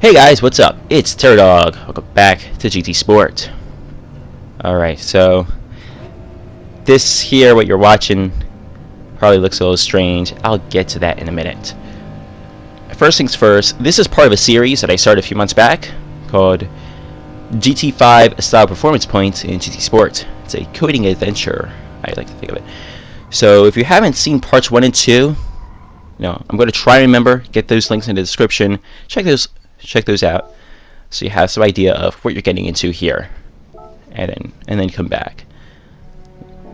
Hey guys, what's up? It's Dog. Welcome back to GT Sport. Alright, so this here, what you're watching, probably looks a little strange. I'll get to that in a minute. First things first, this is part of a series that I started a few months back called GT5 Style Performance Points in GT Sport. It's a coding adventure, I like to think of it. So if you haven't seen parts 1 and 2, I'm going to try and remember, get those links in the description, check those out, so you have some idea of what you're getting into here, and then come back.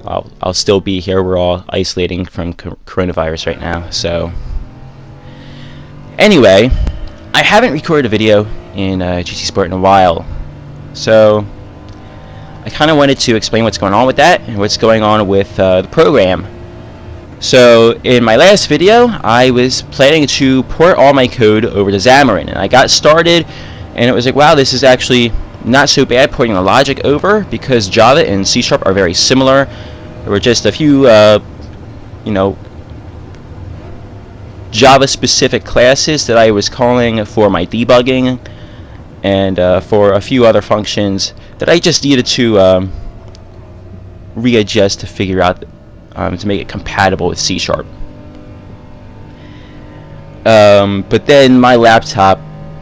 I'll still be here. We're all isolating from coronavirus right now. So anyway, I haven't recorded a video in GT Sport in a while, so I kind of wanted to explain what's going on with that and what's going on with the program. So in my last video, I was planning to port all my code over to Xamarin, and I got started, and it was like, wow, this is actually not so bad porting the logic over, because Java and C# are very similar. There were just a few, Java-specific classes that I was calling for my debugging, and for a few other functions that I just needed to readjust to figure out to make it compatible with C#. But then my laptop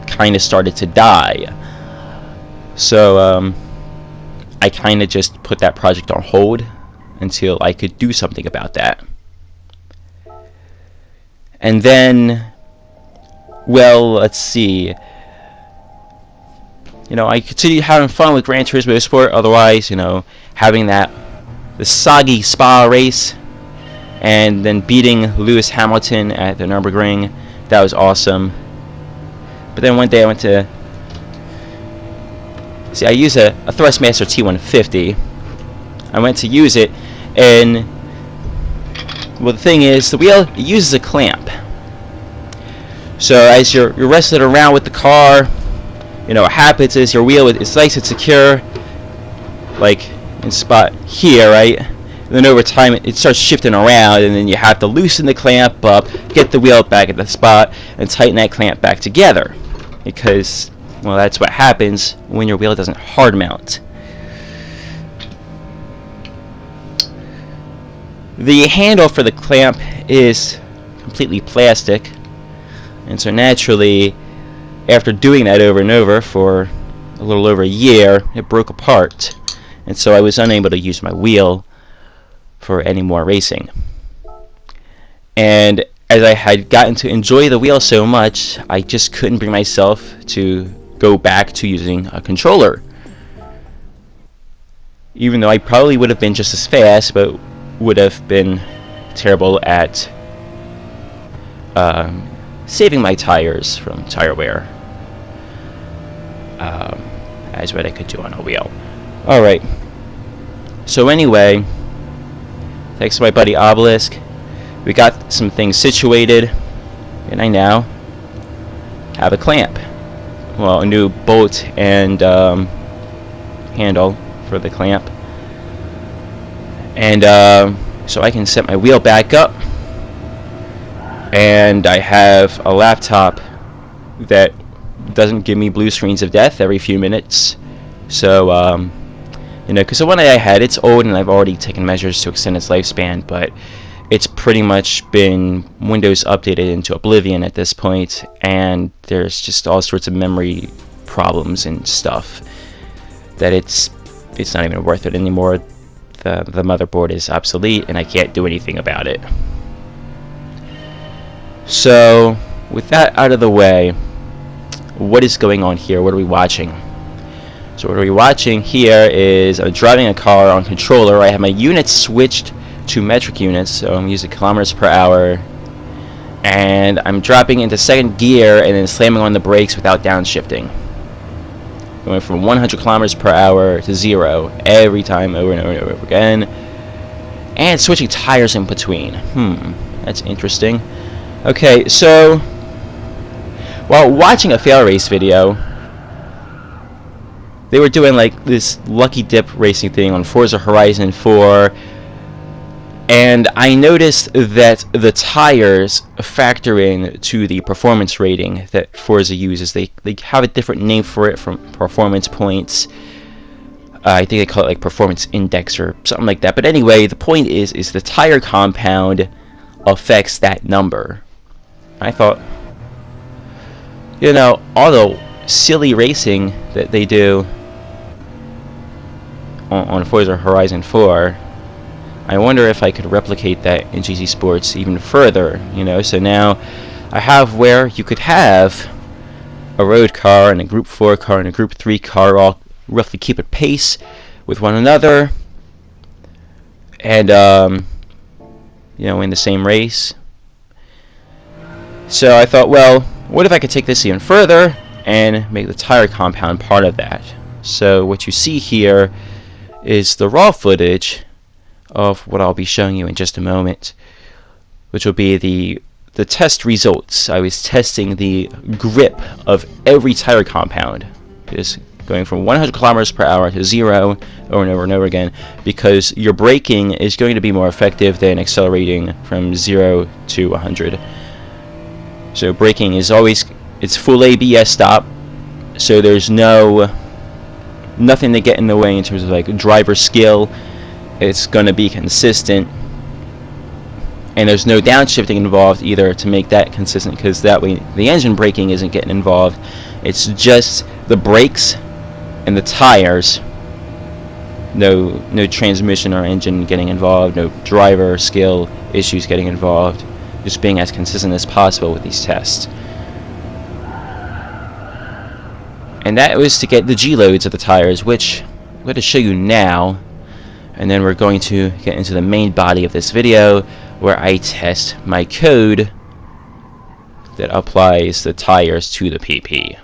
kind of started to die, so I kind of just put that project on hold until I could do something about that. And then, well, let's see. I continued having fun with Gran Turismo Sport. Otherwise, having the soggy Spa race, and then beating Lewis Hamilton at the Nürburgring. That was awesome. But then one day I went to see, I use a Thrustmaster T150. I went to use it, and well, the thing is, the wheel, it uses a clamp. So as you're wrestling around with the car, what happens is your wheel is nice and secure, like in spot here, right? And then over time it starts shifting around, and then you have to loosen the clamp up, get the wheel back at the spot, and tighten that clamp back together, because, well, that's what happens when your wheel doesn't hard mount. The handle for the clamp is completely plastic, and so naturally, after doing that over and over for a little over a year, it broke apart. And so I was unable to use my wheel for any more racing. And as I had gotten to enjoy the wheel so much, I just couldn't bring myself to go back to using a controller. Even though I probably would have been just as fast, but would have been terrible at saving my tires from tire wear, as what I could do on a wheel. Alright, so anyway, thanks to my buddy Obelisk, we got some things situated, and I now have a clamp. Well, a new bolt and handle for the clamp. And so I can set my wheel back up, and I have a laptop that doesn't give me blue screens of death every few minutes. So, because the one that I had, it's old, and I've already taken measures to extend its lifespan, but it's pretty much been Windows updated into oblivion at this point, and there's just all sorts of memory problems and stuff that it's not even worth it anymore. The motherboard is obsolete, and I can't do anything about it. So, with that out of the way, what is going on here? What are we watching? So what we're watching here is I'm driving a car on controller. I have my units switched to metric units, so I'm using kilometers per hour, and I'm dropping into second gear and then slamming on the brakes without downshifting, going from 100 kilometers per hour to 0 every time, over and over and over again, and switching tires in between. That's interesting. Okay, so while watching a fail race video, they were doing like this lucky dip racing thing on Forza Horizon 4, And I noticed that the tires factor in to the performance rating that Forza uses. They have a different name for it, from performance points. I think they call it like performance index or something like that. But anyway, the point is the tire compound affects that number. I thought, you know, all the silly racing that they do on Forza Horizon 4, I wonder if I could replicate that in GT Sports even further, you know. So now I have where you could have a road car and a Group 4 car and a Group 3 car all roughly keep at pace with one another, and you know, in the same race. So I thought, well, what if I could take this even further and make the tire compound part of that? So what you see here is the raw footage of what I'll be showing you in just a moment, which will be the test results. I was testing the grip of every tire compound, just going from 100 kilometers per hour to 0 over and over and over again, because your braking is going to be more effective than accelerating from 0 to 100. So braking is always, it's full ABS stop, so there's nothing to get in the way in terms of like driver skill. It's going to be consistent, and there's no downshifting involved either to make that consistent, because that way the engine braking isn't getting involved. It's just the brakes and the tires. No transmission or engine getting involved, no driver skill issues getting involved, just being as consistent as possible with these tests. And that was to get the G loads of the tires, which I'm going to show you now. And then we're going to get into the main body of this video, where I test my code that applies the tires to the PP.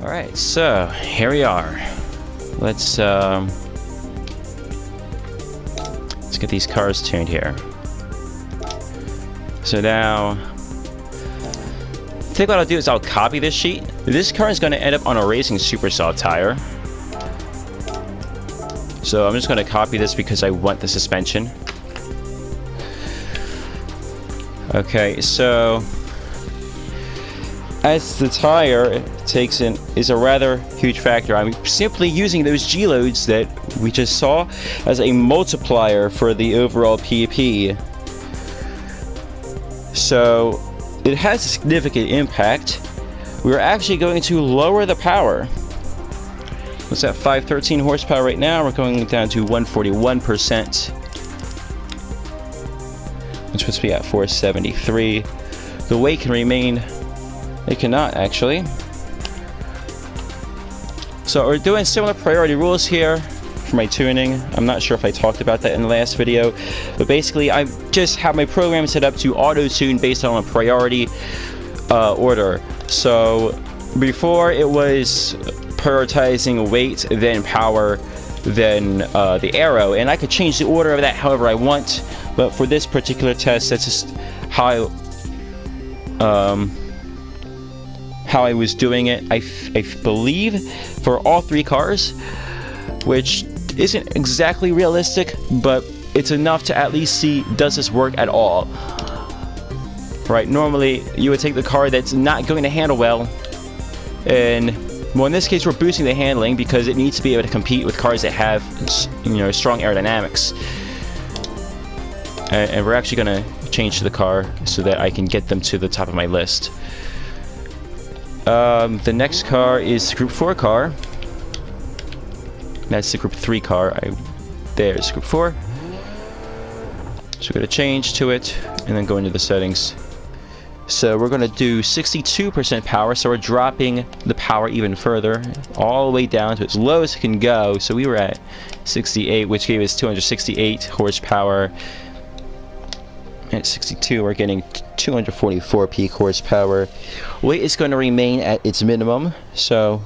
Alright, so here we are. Let's get these cars tuned here. So now, I think what I'll do is I'll copy this sheet. This car is going to end up on a racing super soft tire. So I'm just going to copy this because I want the suspension. Okay, so as the tire takes in is a rather huge factor. I'm simply using those G loads that we just saw as a multiplier for the overall PP. So it has a significant impact. We're actually going to lower the power. What's that, 513 horsepower right now? We're going down to 141%. It's supposed to be at 473. The weight can remain. It cannot, actually. So we're doing similar priority rules here for my tuning. I'm not sure if I talked about that in the last video, but basically I just have my program set up to auto-tune based on a priority order. So before it was prioritizing weight, then power, then the aero, and I could change the order of that however I want, but for this particular test, that's just how I was doing it. I believe for all three cars, which isn't exactly realistic, but it's enough to at least see, does this work at all? Right, normally you would take the car that's not going to handle well, and well, in this case we're boosting the handling because it needs to be able to compete with cars that have, you know, strong aerodynamics. And we're actually going to change to the car so that I can get them to the top of my list. The next car is the Group 4 car. That's the Group 3 car. There's Group 4. So we're going to change to it and then go into the settings. So we're going to do 62% power, so we're dropping the power even further, all the way down to as low as it can go. So we were at 68, which gave us 268 horsepower. At 62, we're getting 244 peak horsepower. Weight is going to remain at its minimum, so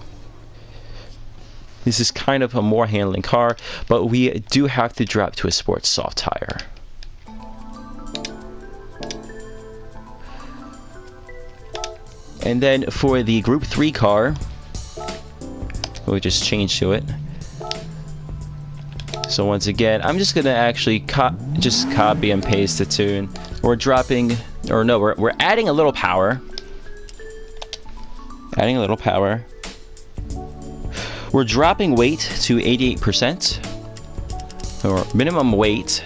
this is kind of a more handling car, but we do have to drop to a sports soft tire. And then for the Group 3 car, we'll just change to it. So once again, I'm just gonna actually just copy and paste the tune. We're dropping, or no, we're adding a little power. Adding a little power. We're dropping weight to 88%, or minimum weight.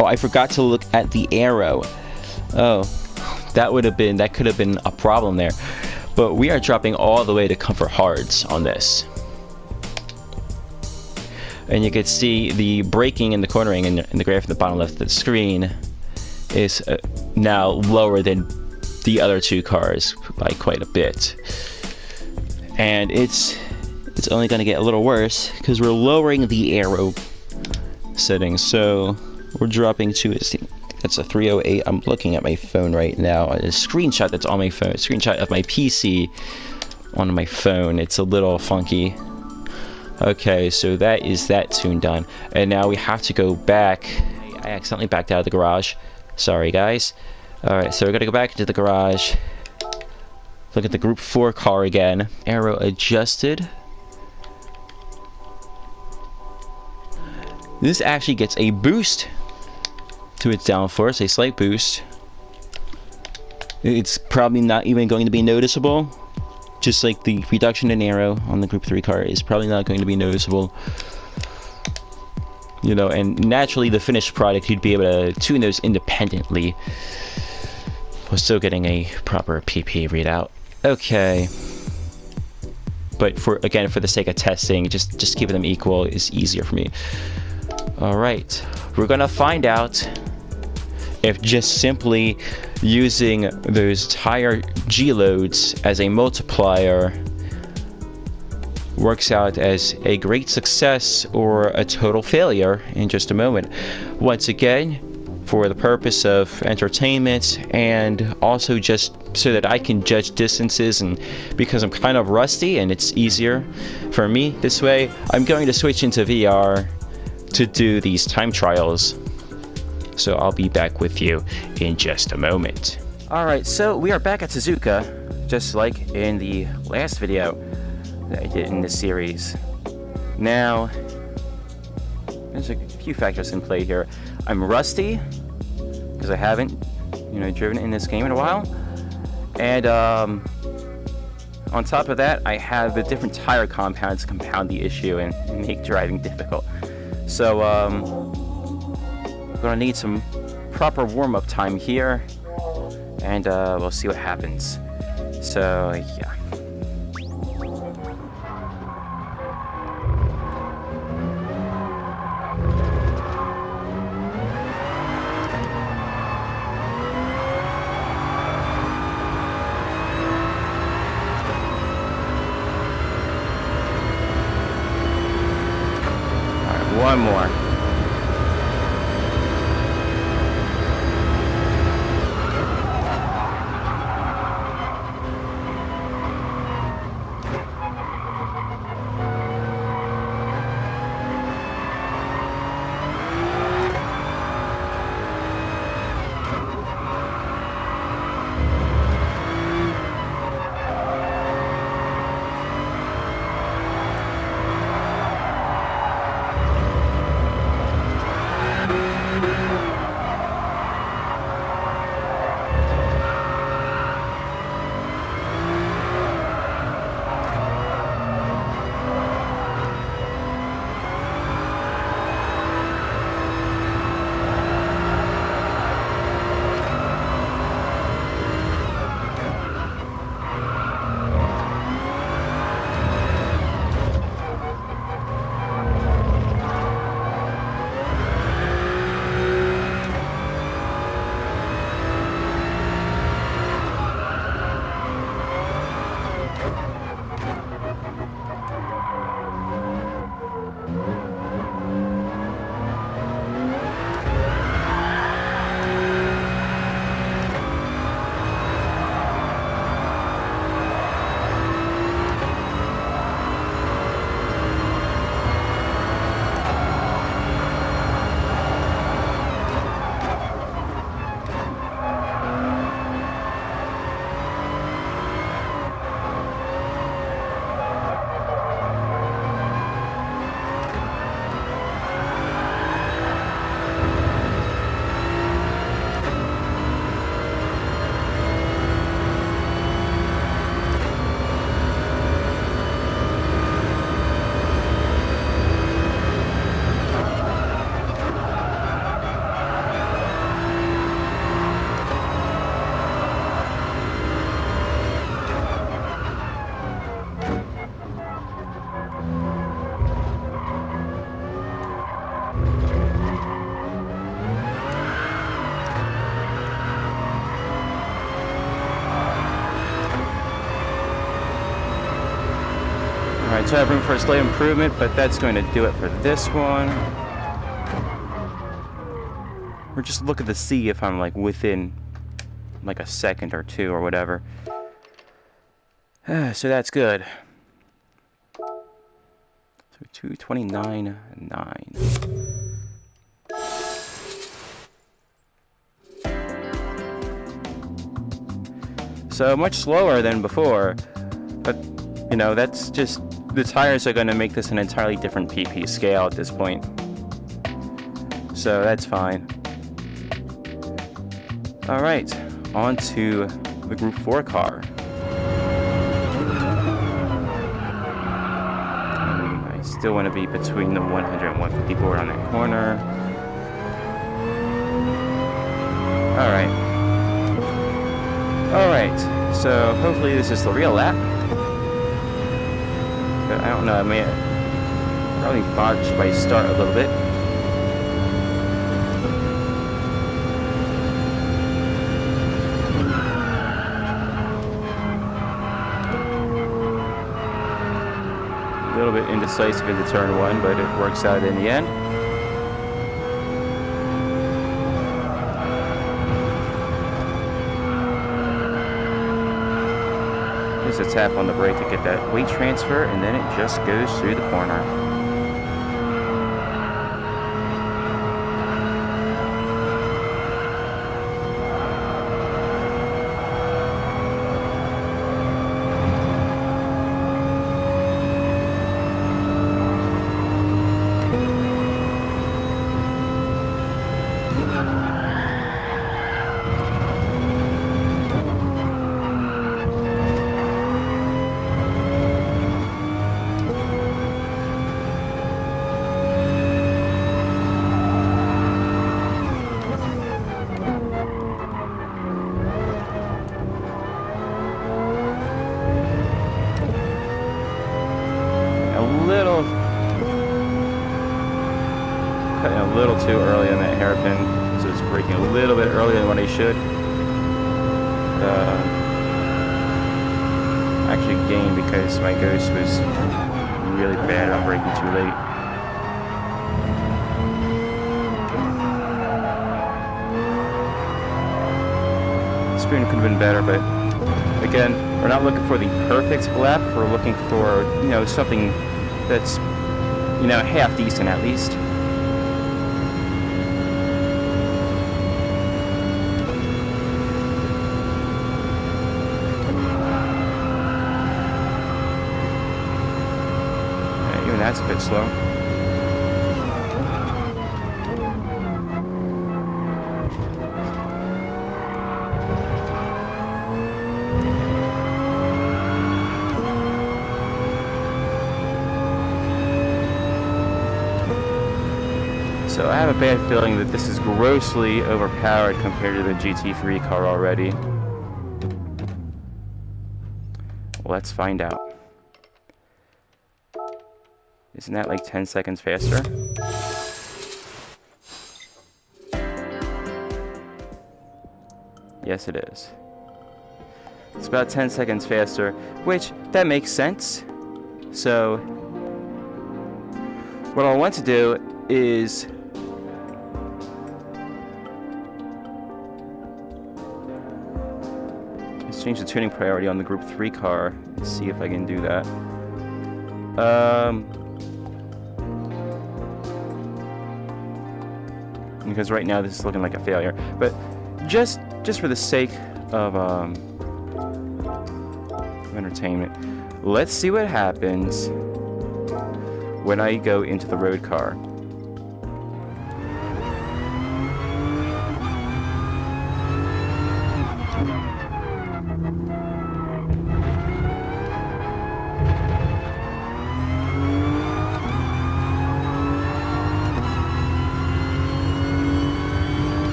Oh, I forgot to look at the arrow. Oh, that could have been a problem there. But we are dropping all the way to comfort hards on this. And you can see the braking and the cornering in the graph in the bottom left of the screen is now lower than the other two cars by quite a bit. And it's only going to get a little worse because we're lowering the aero settings. So we're dropping to, that's a 308. I'm looking at my phone right now. A screenshot that's on my phone. A screenshot of my PC on my phone. It's a little funky. Okay, so that is that tune done. And now we have to go back. I accidentally backed out of the garage. Sorry, guys. Alright, so we're going to go back into the garage. Look at the Group 4 car again. Aero adjusted. This actually gets a boost to its downforce, a slight boost. It's probably not even going to be noticeable. Just like the reduction in aero on the Group 3 car is probably not going to be noticeable. You know, and naturally the finished product, you'd be able to tune those independently while still getting a proper PP readout. Okay. But for the sake of testing, just keeping them equal is easier for me. Alright, we're gonna find out if just simply using those tire G-loads as a multiplier works out as a great success or a total failure in just a moment. Once again, for the purpose of entertainment and also just so that I can judge distances, and because I'm kind of rusty and it's easier for me this way, I'm going to switch into VR to do these time trials. So I'll be back with you in just a moment. Alright, so we are back at Suzuka, just like in the last video that I did in this series. Now, there's a few factors in play here. I'm rusty, because I haven't, driven in this game in a while. And on top of that, I have the different tire compounds compound the issue and make driving difficult. So, we're gonna need some proper warm-up time here, and we'll see what happens. So, yeah. One more. Alright, so I have room for a slight improvement, but that's going to do it for this one. We're just looking to see if I'm like within like a second or two or whatever. So that's good. So 229.9. So much slower than before, but you know, that's just, the tires are going to make this an entirely different PP scale at this point. So that's fine. Alright, on to the Group 4 car. I still want to be between the 100 and 150 board on that corner. Alright, so hopefully this is the real lap. But I don't know, I may probably botched my start a little bit. A little bit indecisive into turn 1, but it works out in the end. Just a tap on the brake to get that weight transfer, and then it just goes through the corner. Cutting a little too early on that hairpin, so it's braking a little bit earlier than what I should. Actually gained because my ghost was really bad on braking too late. Spin could have been better, but again, we're not looking for the perfect lap. We're looking for, you know, something that's, you know, half decent at least. Even that's a bit slow. So I have a bad feeling that this is grossly overpowered compared to the GT3 car already. Let's find out. Isn't that like 10 seconds faster? Yes, it is. It's about 10 seconds faster, which, that makes sense. So, what I want to do is let's change the tuning priority on the Group 3 car and see if I can do that. Because right now this is looking like a failure, but just for the sake of entertainment, let's see what happens when I go into the road car.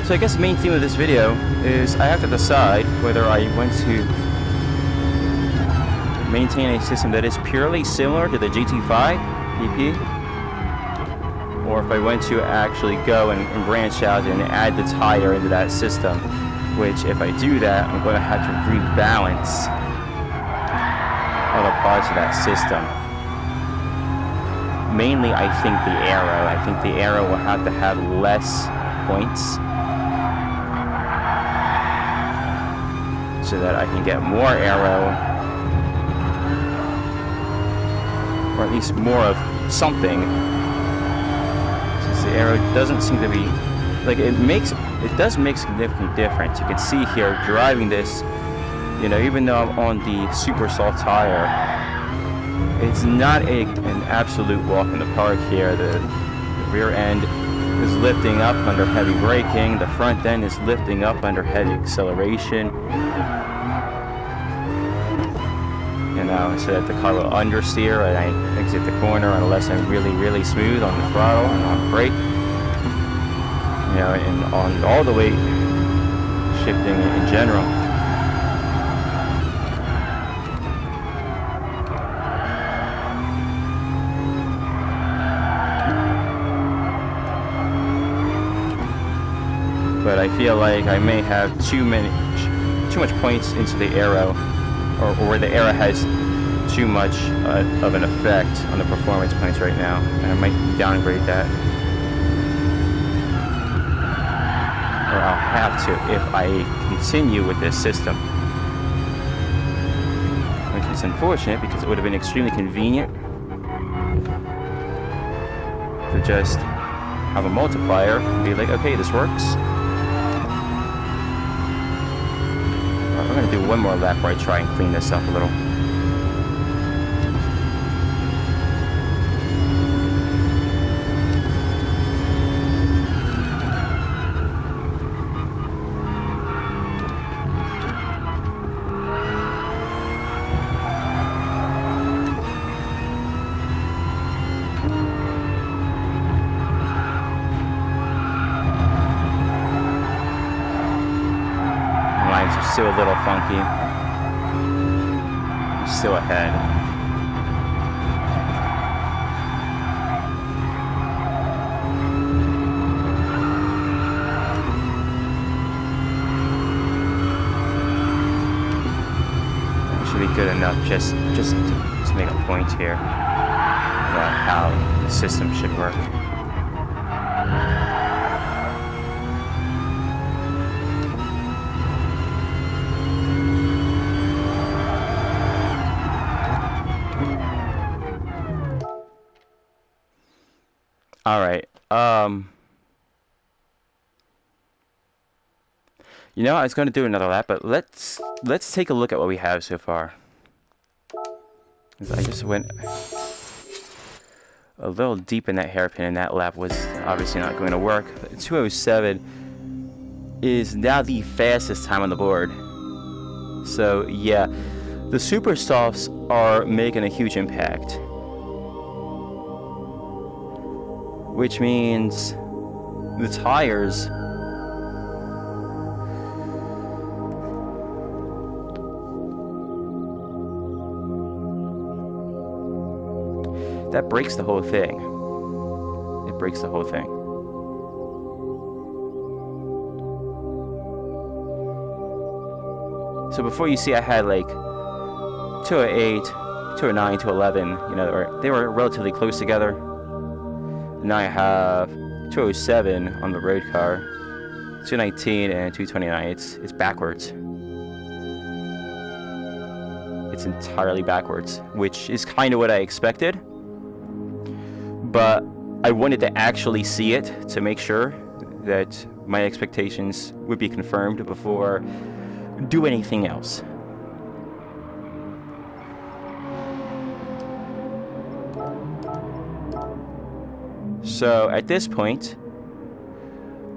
So I guess the main theme of this video is I have to decide whether I want to maintain a system that is purely similar to the GT5 PP, or if I want to actually go and branch out and add the tire into that system, which if I do that, I'm going to have to rebalance other parts of that system. Mainly, I think the arrow. I think the arrow will have to have less points so that I can get more arrow, or at least more of something. Since the arrow doesn't seem to be like it does make significant difference. You can see here driving this, you know, even though I'm on the super soft tire, it's not an absolute walk in the park here. The rear end is lifting up under heavy braking. The front end is lifting up under heavy acceleration. You know, so that the car will understeer and I exit the corner unless I'm really, really smooth on the throttle and on brake. You know, and on all the weight shifting in general. But I feel like I may have too much points into the arrow, or where the arrow has too much of an effect on the performance points right now, and I might downgrade that. Or I'll have to if I continue with this system. Which is unfortunate because it would have been extremely convenient to just have a multiplier and be like, okay, this works. I'm going to do one more lap where I try and clean this up a little. Still a little funky. I'm still ahead. That should be good enough just to make a point here about how the system should work. All right. You know, I was going to do another lap, but let's take a look at what we have so far. I just went a little deep in that hairpin, and that lap was obviously not going to work. 2:07 is now the fastest time on the board. So yeah, the super softs are making a huge impact. Which means the tires that breaks the whole thing. It breaks the whole thing. So before, you see, I had like 208, 209, 211, you know, or they were relatively close together. Now I have 207 on the road car, 219 and 229. It's backwards. It's entirely backwards, which is kind of what I expected. But I wanted to actually see it to make sure that my expectations would be confirmed before do anything else. So at this point,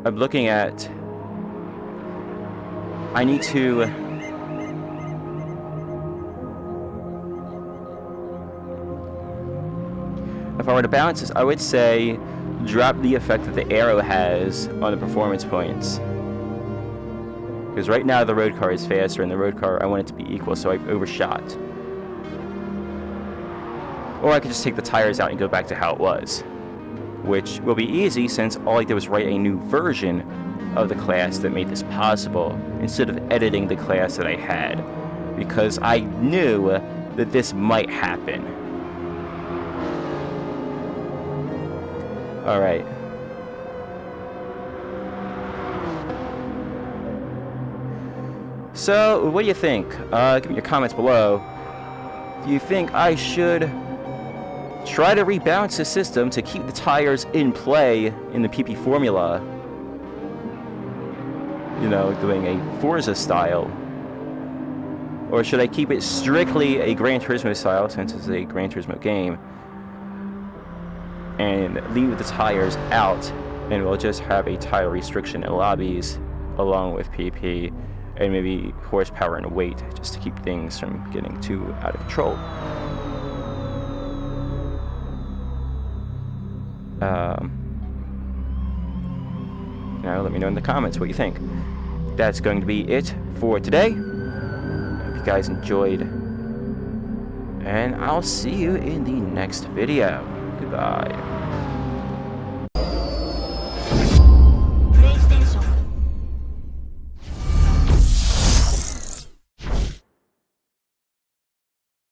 I'm looking at, I need to if I were to balance this, I would say drop the effect that the arrow has on the performance points. Because right now the road car is faster, and the road car, I want it to be equal, so I've overshot. Or I could just take the tires out and go back to how it was, which will be easy since all I did was write a new version of the class that made this possible, instead of editing the class that I had. Because I knew that this might happen. Alright. So, what do you think? Give me your comments below. Do you think I should try to rebalance the system to keep the tires in play in the PP formula? You know, doing a Forza style. Or should I keep it strictly a Gran Turismo style, since it's a Gran Turismo game, and leave the tires out, and we'll just have a tire restriction in lobbies along with PP, and maybe horsepower and weight, just to keep things from getting too out of control. Now let me know in the comments what you think. That's going to be it for today. Hope you guys enjoyed, and I'll see you in the next video. Goodbye.